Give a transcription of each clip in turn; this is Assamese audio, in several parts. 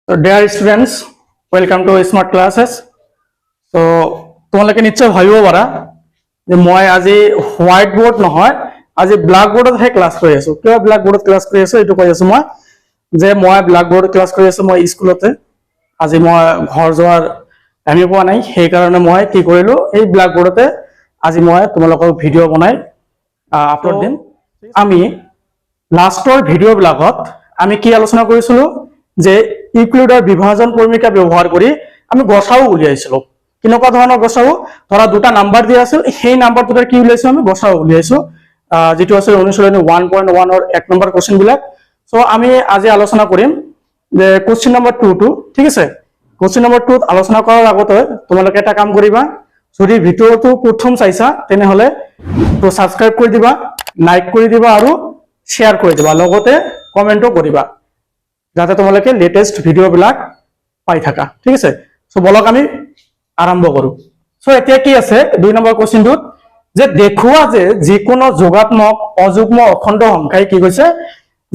So dear students, welcome to Smart Classes. So তোমালোকে নিশ্চয় ভাবিব পাৰা যে মই আজি হোৱাইট বোৰ্ড নহয় আজি ব্ল্যাক বোৰ্ডত হে ক্লাস কৰি আছো। কিয় ব্ল্যাক বোৰ্ডত ক্লাস কৰি আছো এটো কৈ আছো মই যে মই ব্ল্যাক বোৰ্ডত ক্লাস কৰি আছো মই স্কুলতে। আজি মই ঘৰ যোৱাৰ টাইম পোৱা নাই, সেই কাৰণে মই কি কৰিলো এই ব্ল্যাক বোৰ্ডতে আজি মই তোমালোকক ভিডিও বনাই আপলোড দিম। আমি লাষ্টৰ ভিডিও বিলাকত আমি কি আলোচনা কৰিছিলো যে ইউক্লিডৰ বিভাজন পৰিমিকা ব্যৱহাৰ কৰি আমি গসাউ উলিয়াইছিলো। কিনকা ধৰণৰ গসাউ ধৰা দুটা নাম্বাৰ দিয়া আছিল, সেই নাম্বাৰ দুটাৰ কি উলিয়াইছো আমি গসাউ উলিয়াইছো, যেটো আছিল অনুশীলনী 1.1 ৰ 1 নম্বৰ কোশ্চেন বিলাক। সো আমি আজি আলোচনা কৰিম যে কোশ্চেন নম্বৰ 2 টো, ঠিক আছে। কোশ্চেন নম্বৰ 2 আলোচনা কৰাৰ আগতে তোমালোকে এটা কাম কৰিবা, যদি ভিডিওটো প্ৰথম চাইছা তেনেহলে তো সাবস্ক্ৰাইব কৰি দিবা, লাইক কৰি দিবা আৰু শেয়াৰ কৰি দিবা, লগতে কমেন্টও কৰিবা যাতে তোমালোকে লেটেস্ট ভিডিও বিলাক পাই থাকা, ঠিক আছে। সো বলক আমি আৰম্ভ কৰো। সো এতিয়া কি আছে 2 নম্বৰ কোশ্চেনটোত যে দেখুৱা যে যিকোনো যোগাত্মক অযুগ্ম অখণ্ড সংখ্যাই কি কৈছে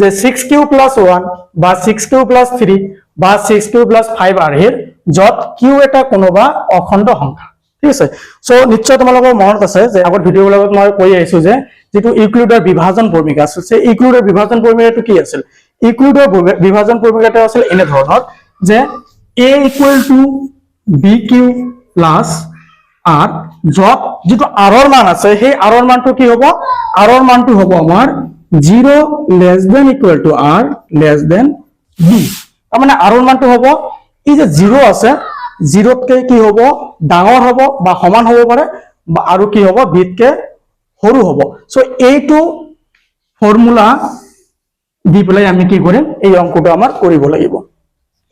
যে 6q + 1 বা 6q + 3 বা 6q + 5 আৰ্হিৰ যত q এটা কোনোবা অখণ্ড সংখ্যা, ঠিক আছে। সো নিশ্চয় তোমালোকৰ মনত আছে যে আগৰ ভিডিও বিলাকত মই কৈ আহিছো যে যেটো ইউক্লিডৰ বিভাজন পৰিমিকা আছে, সেই ইউক্লিডৰ বিভাজন পৰিমিকাটো কি আছিল। ইউক্লিডৰ বিভাজন পৰিমিকাটো আছিল এনে ধৰণৰ যে a = bq + r যত যেটো r ৰ মান আছে সেই r ৰ মানটো কি হ'ব, r ৰ মানটো হ'ব আমাৰ 0 ≤ r b। তাৰ মানে r ৰ মানটো হ'ব এই যে 0 আছে 0 তকৈ কি হ'ব ডাঙৰ হ'ব বা সমান হ'ব পাৰে আৰু কি হ'ব b তকৈ সৰু হ'ব। সো এইটো ফৰ্মুলা দি পেলাই আমি কি কৰিম এই অংকটো আমাৰ কৰিব লাগিব।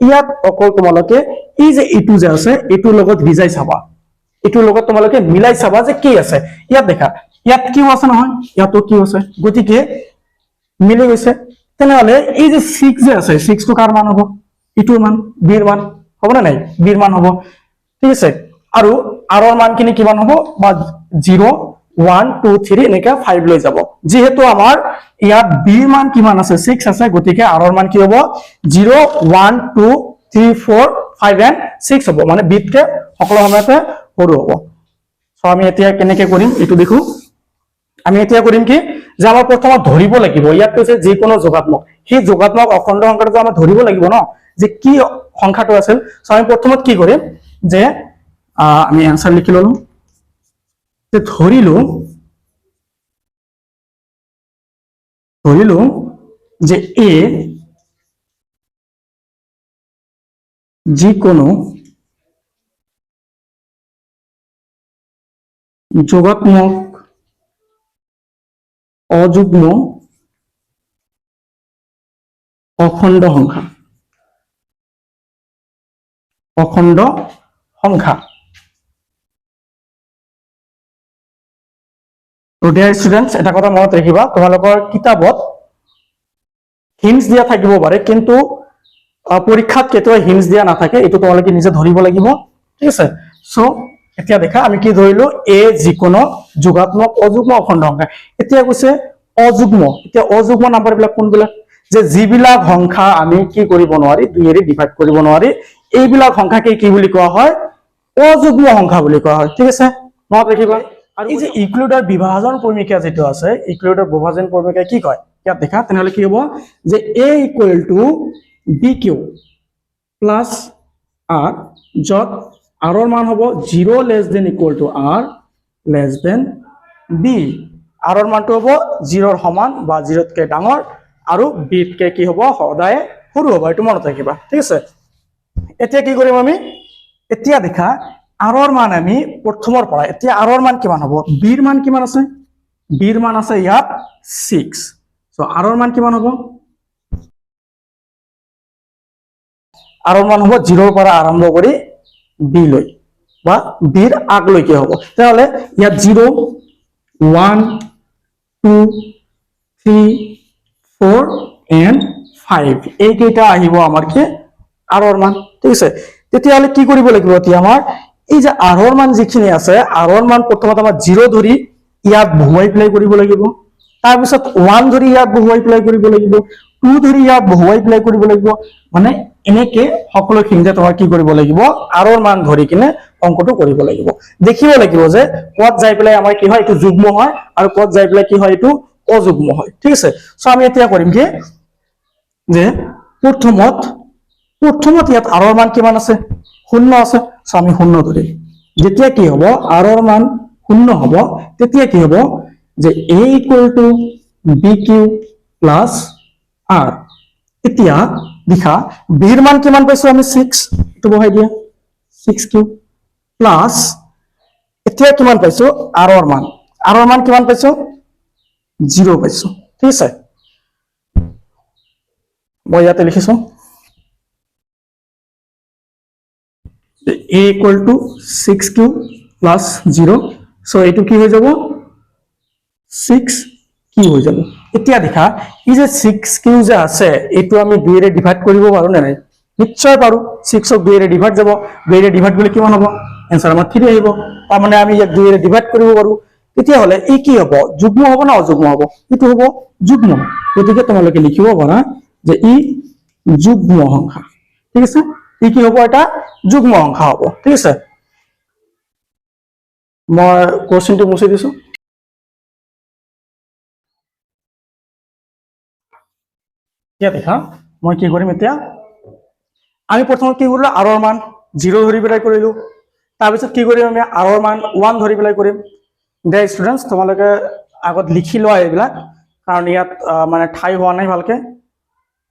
ইয়াত অকল তোমালোকে এই যে ইটো যে আছে ইটোৰ লগত ভিজাই চাবা, ইটোৰ লগত তোমালোকে মিলাই চাবা যে কি আছে। ইয়াত দেখা ইয়াত কিউ আছে নহয়, ইয়াতো কিউ আছে, গতিকে মিলি গৈছে। তেনেহলে এই যে 6 যে আছে 6 টো কাৰ মান হ'ব, ইটোৰ মান বিৰ মান হ'ব না নাই, বিৰ মান হ'ব, ঠিক আছে। আৰু r ৰ মান কিনি কিমান হ'ব বা 0 1 2 3 এনেকা 5 লৈ যাব। যেহেতু আমাৰ ইয়াত বিৰ মান কিমান আছে 6 আছে, গতিকে r ৰ মান কি হ'ব 0 1 2 3 4 5 and 6 হ'ব, মানে বিতকে সকলো সময়তে সৰু হ'ব। সো আমি এতিয়া কেনেকৈ কৰিম এটো দেখো। আমি এতিয়া কৰিম কি যে আমাৰ প্ৰথমত ধৰিব লাগিব, ইয়াত কৈছে যিকোনো যোগাত্মক, সেই যোগাত্মক অখণ্ড সংখ্যাটো আমাৰ ধৰিব লাগিব ন যে কি সংখ্যাটো আছিল। সো আমি প্ৰথমত কি কৰিম যে আমি आंसर লিখি ললো যে ধৰিলো যে a যিকোনো যোগাত্মক অযুগ্ম অখণ্ড সংখ্যা, অখণ্ড সংখ্যা। তো ডিয়ার স্টুডেন্টস এটা কথা মনত ৰাখিবা, তোমালোকৰ কিতাপত হিন্টস দিয়া থাকিব পাৰে কিন্তু পৰীক্ষাত কেতিয়াও হিন্টস দিয়া নাথাকে, এটো তোমালোকে নিজে ধৰিব লাগিব, ঠিক আছে। সো এতিয়া দেখা আমি কি ধৰিলো a যিকোনো যোগাত্মক অযুগ্ম অখণ্ড সংখ্যা। এতিয়া কৈছে অযুগ্ম, এতিয়া অযুগ্ম নাম্বাৰ বিলাক কোনবিলাক যে যিবিলাক সংখ্যা আমি কি কৰিব নোৱাৰি 2 এৰে ডিভাইড কৰিব নোৱাৰি, এইবিলাক সংখ্যাকে কি বুলি কোৱা হয় অযুগ্ম সংখ্যা বুলি কোৱা হয়, ঠিক আছে মনত ৰাখিবা। আৰু এই যে ইউক্লিডৰ বিভাজন পৰিমিকা যেটো আছে ইউক্লিডৰ বিভাজন পৰিমিকা কি কয় ইয়াত দেখা, তেনেহলে কি হ'ব যে a = bq + r যত r ৰ মান হ'ব 0 ≤ r b, r ৰ মানটো হ'ব 0 ৰ সমান বা 0 তকৈ ডাঙৰ আৰু b তকৈ কি হ'ব সদায় সৰু হ'ব, এটো মনত ৰাখিবা, ঠিক আছে। এতিয়া কি কৰিম আমি, এতিয়া দেখা r ৰ মান আমি প্ৰথমৰ পৰা এতিয়া r ৰ মান কিমান হ'ব, b ৰ মান কিমান আছে, b ৰ মান আছে ইয়াত 6। সো r ৰ মান কিমান হ'ব, r ৰ মান হ'ব 0 ৰ পৰা আৰম্ভ কৰি b লৈ বা b ৰ আগলৈকে হ'ব। তেতিয়াহ'লে ইয়াত 0 1 2 3 4 and 5 এই কেইটা আহিব আমাৰ কি r ৰ মান, ঠিক আছে। তেতিয়াহ'লে কি কৰিব লাগিব, এতিয়া আমাৰ এই যে r ৰ মান যিখিনি আছে r ৰ মান প্ৰথমত আমাৰ 0 ধৰি ইয়াত বহুৱাই প্লাই কৰিব লাগিব, তাৰ পিছত 1 ধৰি ইয়াত বহুৱাই প্লাই কৰিব লাগিব, 2 ধৰি ইয়াত বহুৱাই প্লাই কৰিব লাগিব, মানে এনেকে সকলোখিনিতে তোমাৰ কি কৰিব লাগিব আৰৰ মান ধৰি কিনে অংকটো কৰিব লাগিব দেখিব লাগিব যে কত যাই পেলাই আমাৰ কি হয় এটো যুগ্ম হয় আৰু কত যাই পেলাই কি হয় এটো অযুগ্ম হয় ঠিক আছে সো আমি এতিয়া কৰিম কি যে প্ৰথমত ইয়াত আৰৰ মান কিমান আছে 0 আছে সো আমি 0 ধৰিম যেতিয়া কি হ'ব আৰৰ মান 0 হ'ব তেতিয়া কি হ'ব যে a = bq plus r এতিয়া লিখা b এর মান কিমান পাইছো আমি 6 এটো বহাই দিয়া 6q প্লাস এতিয়া কিমান পাইছো r ৰ মান কিমান পাইছো 0 পাইছো ঠিক আছে মই ইয়াতে লিখিছো a = 6q plus 0 সো এটো কি হৈ যাব 6q হৈ যাব এতিয়া দেখা এই যে 6q যে আছে এটো আমি 2 ৰে ডিভাইড কৰিব পাৰো না নাই নিশ্চয় পাৰো 6 ক 2 ৰে ডিভাইড যাব 2 ৰে ডিভাইড গলে কিমান হ'ব आंसर আমাৰ 3 আহিব তাৰ মানে আমি ইয়াক 2 ৰে ডিভাইড কৰিব পাৰো তেতিয়া হলে এই কি হ'ব যুগ্ম হ'ব না অযুগ্ম হ'ব এটো হ'ব যুগ্ম গতিকে তোমালোকে লিখিব পাৰা যে ই যুগ্ম সংখ্যা ঠিক আছে ই কি হ'ব এটা যুগ্ম সংখ্যা হ'ব ঠিক আছে মই কোশ্চেনটো মুছি দিছো এতিয়া দেখা মই কি কৰিম এতিয়া আমি প্ৰথমে কি কৰিলো r ৰ মান 0 ধৰি পেলাই কৰিলো তাৰ পিছত কি কৰিম আমি r ৰ মান 1 ধৰি পেলাই কৰিম দে ষ্টুডেন্টস তোমালোকে আগত লিখি লোৱা এইবিলাক কাৰণ ইয়াত মানে ঠাই হোৱা নাই ভালকে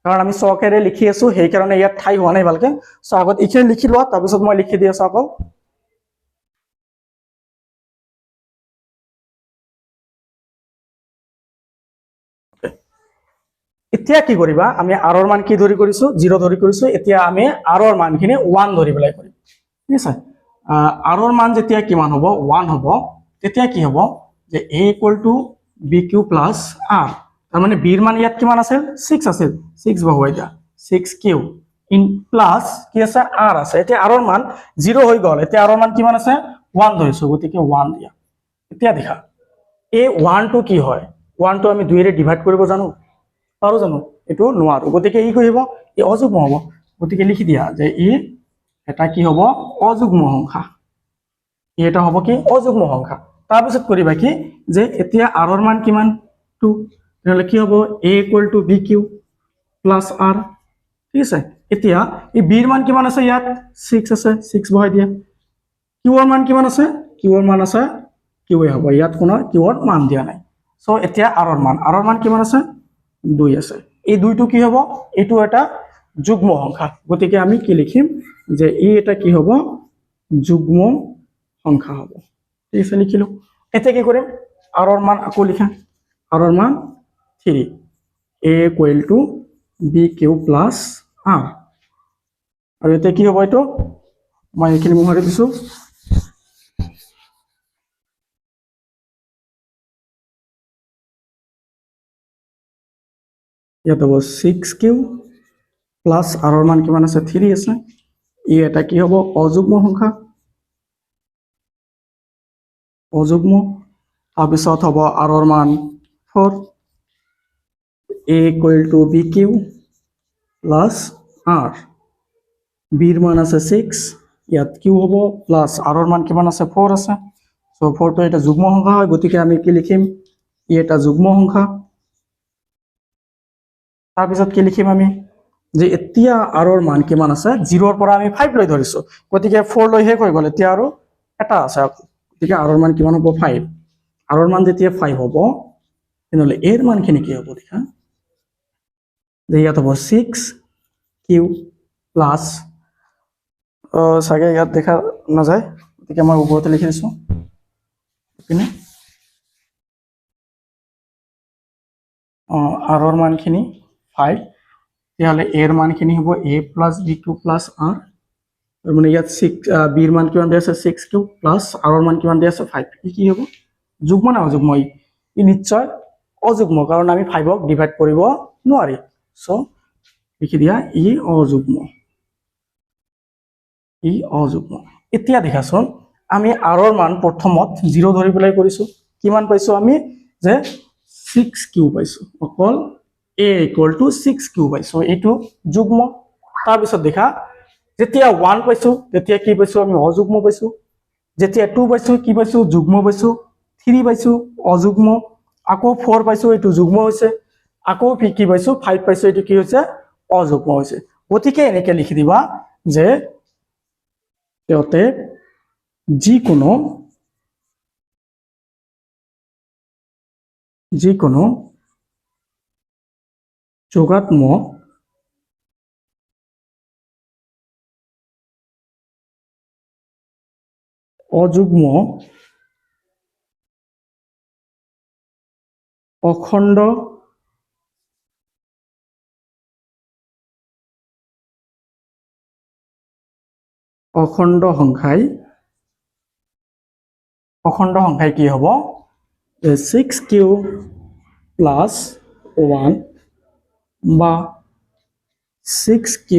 কাৰণ আমি চকেৰে লিখি আছো সেই কাৰণে ইয়াত ঠাই হোৱা নাই ভালকে সো আগত ইখিনি লিখি লোৱা তাৰ পিছত মই লিখি দি আছো আকৌ এতিয়া কি কৰিবা আমি r ৰ মান কি ধৰি কৰিছো 0 ধৰি কৰিছো এতিয়া আমি r ৰ মানখিনি 1 ধৰি পেলাই কৰিম ঠিক আছে r ৰ মান যেতিয়া কিমান হ'ব 1 হ'ব তেতিয়া কি হ'ব যে a = bq plus r তাৰ মানে b ৰ মান ইয়াত কিমান আছিল 6 আছিল 6 বহুৱাই দিয়া 6q in plus কি আছে r আছে এতিয়া r ৰ মান 0 হৈ গল এতিয়া r ৰ মান কিমান আছে 1 ধৰিছো গতিকে 1 দিয়া এতিয়া দেখা এই 1 টো কি হয় 1 টো আমি 2 ৰে ডিভাইড কৰিব জানো পাৰো জানো এটো নোৱাৰো গতিকে ই কহিব ই অযুগ্ম হ'ব গতিকে লিখি দিয়া যে ই এটা কি হ'ব অযুগ্ম সংখ্যা এটা হ'ব কি অযুগ্ম সংখ্যা তাৰ পিছত কৰিবা কি যে এতিয়া r ৰ মান কিমান 2 নহলে কি হ'ব a = bq plus r ঠিক আছে এতিয়া এই b ৰ মান কিমান আছে ইয়াত 6 আছে 6 বহাই দিয়া q ৰ মান কিমান আছে q ৰ মান আছে q হ'ব ইয়াত কোনো q ৰ মান দিয়া নাই সো এতিয়া r ৰ মান কিমান আছে 2 আছে এই দুইটো কি হ'ব এটো এটা যুগ্ম সংখ্যা গতিকে আমি কি লিখিম যে ই এটা কি হ'ব যুগ্ম সংখ্যা হ'ব ঠিক আছে লিখিলো এতিয়া কি কৰিম r ৰ মান আকৌ লিখা r ৰ মান 3 a = bq plus r আৰু এতিয়া কি হ'ব এটো মই এখিনি মোহাৰি দিছো ইয়াত হ'ব 6q প্লাস r ৰ মান কিমান আছে 3 আছে ই এটা কি হ'ব অযুগ্ম সংখ্যা অযুগ্ম তাৰপিছত হ'ব r ৰ মান 4 a = bq plus r b ৰ মান আছে 6 ইয়াত q হ'ব প্লাস r ৰ মান কিমান আছে 4 আছে সো 4 টো এটা যুগ্ম সংখ্যা হয় গতিকে আমি কি লিখিম ই এটা যুগ্ম সংখ্যা তাৰ পিছত কি লিখিম আমি যে এতিয়া r ৰ মান কিমান আছে 0 ৰ পৰা আমি 5 লৈ ধৰিছো গতিকে 4 লৈ শেষ হৈ গল এতিয়া আৰু এটা আছে গতিকে r ৰ মান কিমান হ'ব 5 r ৰ মান যেতিয়া 5 হ'ব তেনেহলে a ৰ মানখিনি কি হ'ব দেখা যে ইয়াত হ'ব 6q প্লাস সাগে ইয়াত দেখা না যায় গতিকে মই ওপৰতে লিখি দিছো কিনে r ৰ মানখিনি 5 তেতিয়াহলে a ৰ মানখিনি হ'ব a plus bq plus r আৰু মানে ইয়াত 6 b ৰ মান কিমান দিয়া আছে 6q plus r ৰ মান কিমান দিয়া আছে 5 কি হ'ব যুগ্ম না অযুগ্ম ই নিশ্চয় অযুগ্ম কাৰণ আমি 5 ক ডিভাইড কৰিব নোৱাৰি সো লিখি দিয়া ই অযুগ্ম এতিয়া দেখাছোন আমি r ৰ মান প্ৰথমত 0 ধৰি পেলাই কৰিছো কিমান পাইছো আমি যে 6q পাইছো অকল a = 6q পাইছো এটো যুগ্ম তাৰপিছত দেখা যেতিয়া 1 পাইছো তেতিয়া কি পাইছো আমি অযুগ্ম পাইছো, যেতিয়া 2 পাইছো কি পাইছো যুগ্ম পাইছো, 3 পাইছো অযুগ্ম, আকৌ 4 পাইছো এইটো যুগ্ম হৈছে, আকৌ কি পাইছো 5 পাইছো এইটো কি হৈছে অযুগ্ম হৈছে। গতিকে এনেকে লিখি দিবা যে তেওঁতে যিকোনো যোগাত্মক অযুগ্ম অখণ্ড সংখ্যাই কি হ'ব 6q প্লাস 1 বা 6q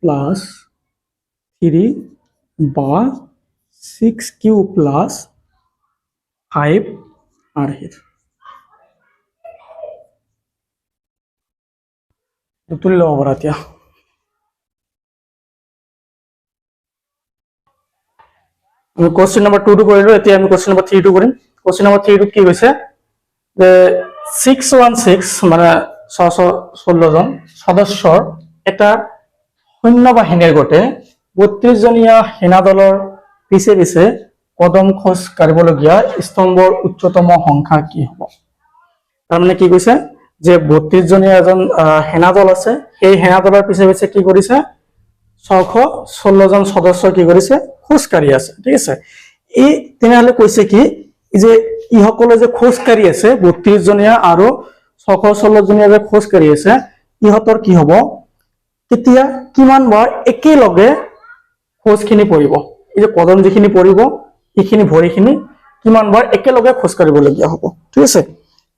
প্লাস 3 বা 6q প্লাস 5 আৰ্হিৰ তুলি ল'ব পাৰা এতিয়া। আমি কোশ্চেন নাম্বাৰ 2 কৰিলো, এতিয়া আমি কোশ্চেন নাম্বাৰ 3 কৰিম। কোশ্চেন নাম্বাৰ 3 কি হৈছে যে 616 মানে 616 জন সদস্যৰ এটা সৈন্য বাহিনীৰ গোটে 32 জনীয়া সেনা দলৰ পিছে পিছে কদম খোজ কাঢ়িবলগীয়া স্তম্ভৰ উচ্চতম সংখ্যা কি হ'ব। তাৰমানে কি কৈছে যে 32 জনীয়া এজন সেনা দল আছে, সেই সেনা দলৰ পিছে পিছে কি কৰিছে 616 জন সদস্য কি কৰিছে খোজ কাঢ়ি আছে, ঠিক আছে। এই তেনেহলে কৈছে কি যে ইসকলে যে খোজ কাঢ়ি আছে 32 জনীয়া আৰু 616 জনীয়া যে খোজ কাঢ়ি আছে ইহঁতৰ কি হ'ব তেতিয়া কিমান বাৰ একেলগে খোজখিনি পৰিব, এই যে কদম যিখিনি পৰিব এইখিনি ভৰিখিনি কিমান বাৰ একেলগে খোজ কাঢ়িবলগীয়া হ'ব, ঠিক আছে।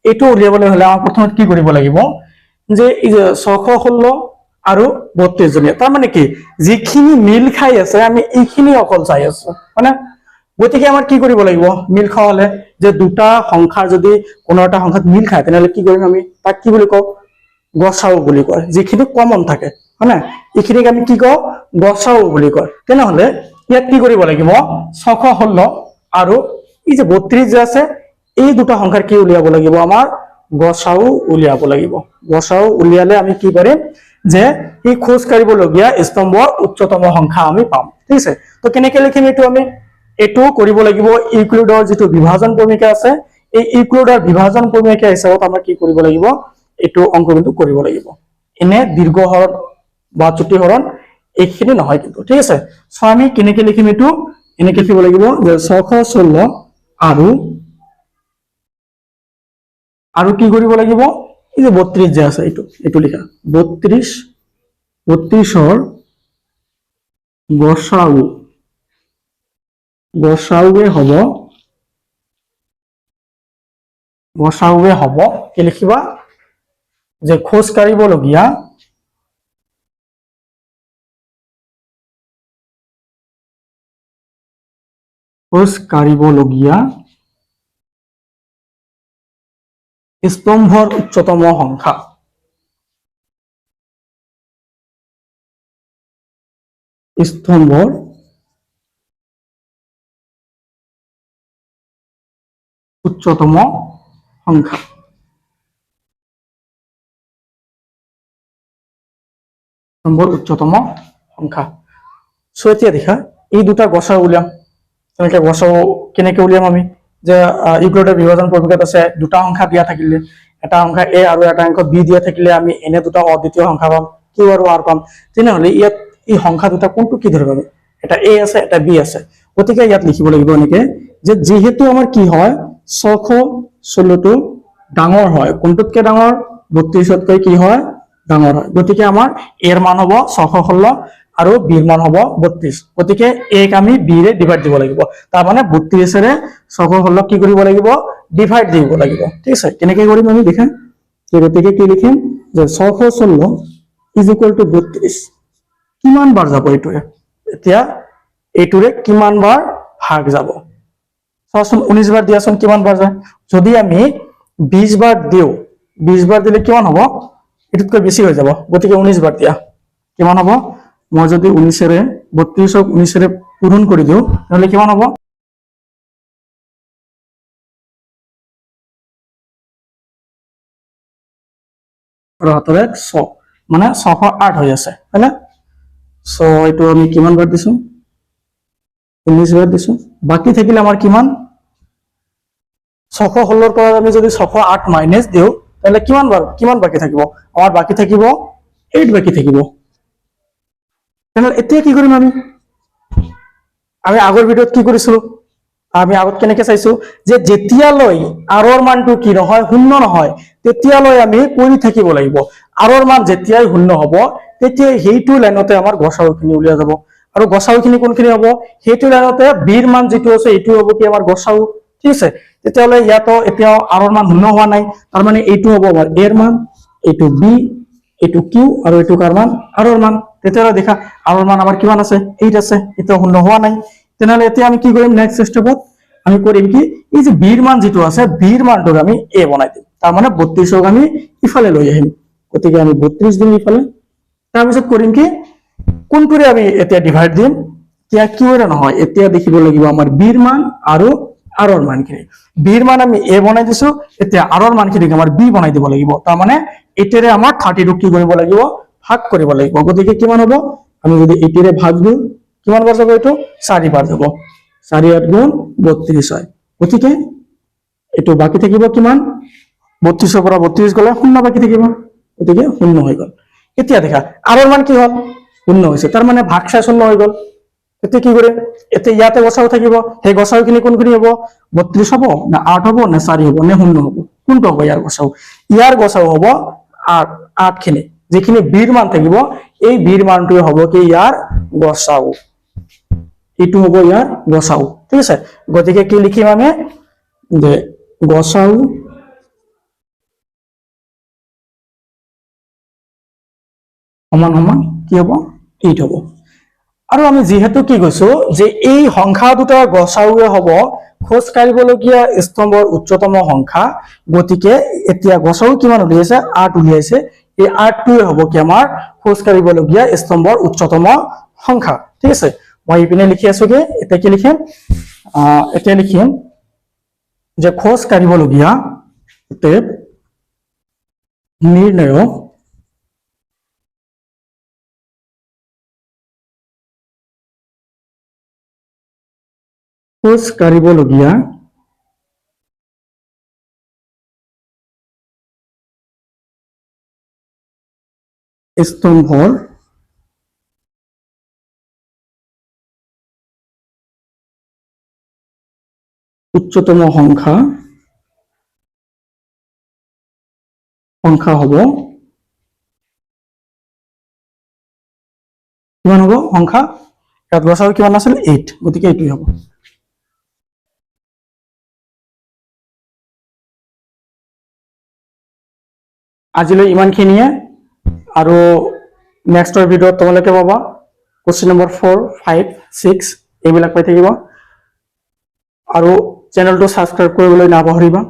এইটো উলিয়াবলৈ হলে আমাক প্ৰথমে কি কৰিব লাগিব যে এই যে 616 আৰু 32 জনীয়া তাৰমানে কি যিখিনি মিল খাই আছে আমি এইখিনি অকল চাই আছো মানে। গতিকে আমাৰ কি কৰিব লাগিব মিল খোৱা হলে যে দুটা সংখ্যাৰ যদি কোনো এটা সংখ্যাত মিল খায় তেনেহলে কি কৰিম আমি তাক কি বুলি কওঁ গসাউ বুলি কয়, যিখিনি কমন থাকে হয় না এইখিনিক আমি কি কওঁ গসাউ বুলি কয়। তেনেহলে ইয়াত কি কৰিব লাগিব 616 আৰু এই যে 32 যে আছে এই দুটা সংখ্যাৰ কি উলিয়াব লাগিব আমাৰ গসাউ উলিয়াব লাগিব। গসাউ উলিয়ালে আমি কি কৰিম যে এই খোজ কাঢ়িবলগীয়া স্তম্ভৰ উচ্চতম সংখ্যা আমি পাম, ঠিক আছে। তো কেনেকে লিখিম এইটো আমি এইটো কৰিব লাগিব ইউক্লিডৰ যিটো বিভাজন ক্ৰমিকা আছে এই ইউক্লিডৰ বিভাজন ক্ৰমিকা হিচাপত আমাৰ কি কৰিব লাগিব এইটো অংকটো কৰিব লাগিব। এনে দীৰ্ঘ হৰণ বা চুটি হৰণ এইখিনি নহয় কিন্তু, ঠিক আছে। সো আমি কেনেকে লিখিম এইটো এনেকে লিখিব লাগিব যে 616 আৰু কি কৰিব লাগিব এই যে 32 যে আছে এইটো লিখা 32ৰ গসাউৱে হ'ব কি লিখিবা যে খোজ কাঢ়িবলগীয়া স্তম্ভৰ উচ্চতম সংখ্যা। স্তম্ভৰ উচ্চতম সংখ্যা। স্তম্ভৰ উচ্চতম সংখ্যা। সো এতিয়া দেখা এই দুটা গসাউ উলিয়াম। তেনেকে গসাউ কেনেকে উলিয়াম আমি যে ইউক্লিডৰ বিভাজন ক্ৰমিকাত আছে দুটা সংখ্যা দিয়া থাকিলে এটা সংখ্যা a আৰু এটা সংখ্যা b দিয়া থাকিলে আমি এনে দুটা অদ্বিতীয় সংখ্যা পাম q আৰু r পাম। তেনেহলে ইয়াত এই সংখ্যা দুটা কোনটো কি ধৰিব এটা a আছে এটা b আছে। গতিকে ইয়াত লিখিব লাগিব এনেকে যে যেহেতু আমাৰ কি হয় 616টো ডাঙৰ হয় কোনটোতকে ডাঙৰ 32তকৈ কি হয় ডাঙৰ হয়। গতিকে আমাৰ a এৰ মান হ'ব 616 আৰু b এৰ মান হ'ব 32। গতিকে a ক আমি b ৰে ডিভাইড দিব লাগিব, তাৰ মানে 32 ৰে 616 কি কৰিব লাগিব ডিভাইড দিব লাগিব, ঠিক আছে। কেনেকে কৰিম আমি দেখা গতিকে কি লিখিম যে 616 ইজ ইকুয়াল টু 32 কিমান বাৰ যাব এইটোৰে এতিয়া এইটোৰে কিমান বাৰ ভাগ যাব চাওচোন 19 বাৰ দিয়াচোন কিমান বাৰ যায় যদি আমি 20 বাৰ দিও 20 বাৰ দিলে কিমান হ'ব এটুতকৈ বেছি হৈ যাব গতিকে 19 বাৰ দিয়া কিমান হ'ব মই যদি 19 32ক 19 পূৰণ কৰি দিওঁ তাহলে কিমান হ'ব হাতৰ 100 মানে 608 হৈ আছে হয়না সো এইটো আমি কিমান বাৰ দিছো 19 বাৰ দিছো বাকি থাকিলে আমাৰ কিমান 616 পৰা আমি যদি 608 মাইনাস দিও তাহলে কিমান বাকি থাকিব আমাৰ বাকি থাকিব 8 বাকি থাকিব তাহলে এতিয়া কি কৰিম আমি আগৰ ভিডিঅ'ত কি কৰিছিলো আমি আগত কেনেকৈ চাইছো যে যেতিয়ালৈ r ৰ মানটো কি নহয় শূন্য নহয় তেতিয়ালৈ আমি কৰি থাকিব লাগিব r ৰ মান যেতিয়াই শূন্য হ'ব তেতিয়া হেইটো লাইনতে আমাৰ গসাউখিনি উলিয়া যাব আৰু গসাউখিনি কোনখিনি হ'ব হেইটো লাইনতে b ৰ মান যেটো আছে এইটো হ'ব কি আমাৰ গসাউ ঠিক আছে তেতিয়ালৈ ইয়াতো এতিয়া r ৰ মান শূন্য হোৱা নাই তাৰ মানে এইটো হ'ব আমাৰ a ৰ মান এইটো b এইটো q আৰু এইটো কাৰ মান r ৰ মান তেতিয়ালৈ দেখা r ৰ মান আমাৰ কিমান আছে 8 আছে এটা শূন্য হোৱা নাই তেনালে এতিয়া আমি কি কৰিম নেক্সট স্টেপত আমি কৰিম কি এই যে b ৰ মান যেটো আছে b ৰ মানটোক আমি a বনাই দিম তাৰ মানে 32ক আমি ইফালে লৈ আহিম গতিকে আমি 32 দিম ইফালে তাৰ পিছত কৰিম কি কোনটোৰে আমি এতিয়া ডিভাইড দিম কিয়া কিউৰে নহয় এতিয়া দেখিব লাগিব আমাৰ b ৰ মান আৰু r ৰ মানখিনি b ৰ মান আমি a বনাই দিছো এতিয়া r ৰ মানখিনি আমাৰ b বনাই দিব লাগিব তাৰ মানে এটেৰে আমাৰ 32 কি কৰিব লাগিব ভাগ কৰিব লাগিব গতিকে কিমান হ'ব আমি যদি এটেৰে ভাগ দিও কিমান বাৰ যাব এটো 4 বাৰ যাব 4 8 গুণ 32 হয় গতিকে এটো বাকি থাকিব কিমান 32 পৰা 32 গলে শূন্য বাকি থাকিব গতিকে শূন্য হৈ গল এতিয়া দেখা r ৰ মান কি হল শূন্য হৈছে তাৰ মানে ভাগশেষ শূন্য হৈ গল এতিয়া কি কৰে এতিয়া ইয়াতে গসাউ থাকিব হে গসাউখিনি কোনখিনি হ'ব 32 হ'ব না 8 হ'ব না 4 হ'ব না শূন্য হ'ব কোনটো হ'ব ইয়াৰ গসাউ হ'ব 8 খিনি যেখিনি b ৰ মান থাকিব এই b ৰ মানটো হ'ব কি ইয়াৰ গসাউ এইটো হ'ব ইয়াৰ গসাউ ঠিক আছে গতিকে কি লিখিম আমি যে গসাউ সমান সমান কি হ'ব 8 হ'ব আৰু আমি যেহেতু কি কৈছো যে এই সংখ্যা দুটা গসাউৱে হ'ব খোজ কাঢ়িবলগীয়া স্তম্ভৰ উচ্চতম সংখ্যা গতিকে এতিয়া গসাউ কিমান উলিয়াইছে 8 উলিয়াইছে এই 8 টোৱে হ'ব কি আমাৰ খোজ কাঢ়িবলগীয়া স্তম্ভৰ উচ্চতম সংখ্যা ঠিক আছে মই ইপিনে লিখি আছো কি এটা কি লিখিম এটা লিখিম যে খোজ কাঢ়িবলগীয়া টেপ নিৰ্ণয় খোজ কাঢ়িবলগীয়া স্তম্ভৰ উচ্চতম সংখ্যা হ'ব কিমান হ'ব সংখ্যা ইয়াত গসাউ কিমান আছিল 8 গতিকে এইটোই হ'ব আজিলৈ ইমানখিনিয়ে আৰু নেক্সটৰ ভিডিঅ'ত তোমালোকে পাবা কোৱেশ্চন নম্বৰ 4 5 6 এইবিলাক পাই থাকিব আৰু চেনেলটো সাবস্ক্ৰাইব কৰিবলৈ নাপাহৰিবা